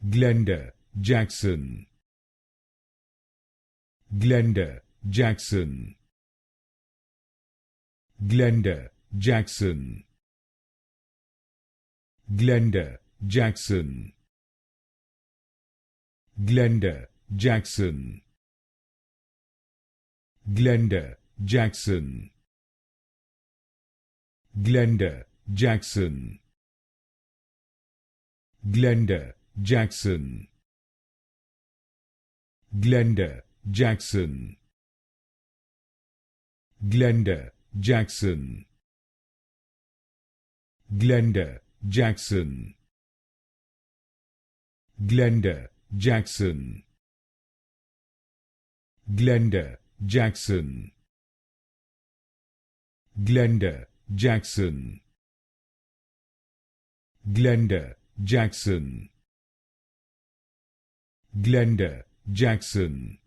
Glenda Jackson. Glenda Jackson. Glenda Jackson. Glenda Jackson. Glenda Jackson. Glenda Jackson. Glenda Jackson. Glenda Jackson. Glenda Jackson. Glenda Jackson. Glenda Jackson. Glenda Jackson. Glenda Jackson. Glenda Jackson. Glenda Jackson. Glenda Jackson.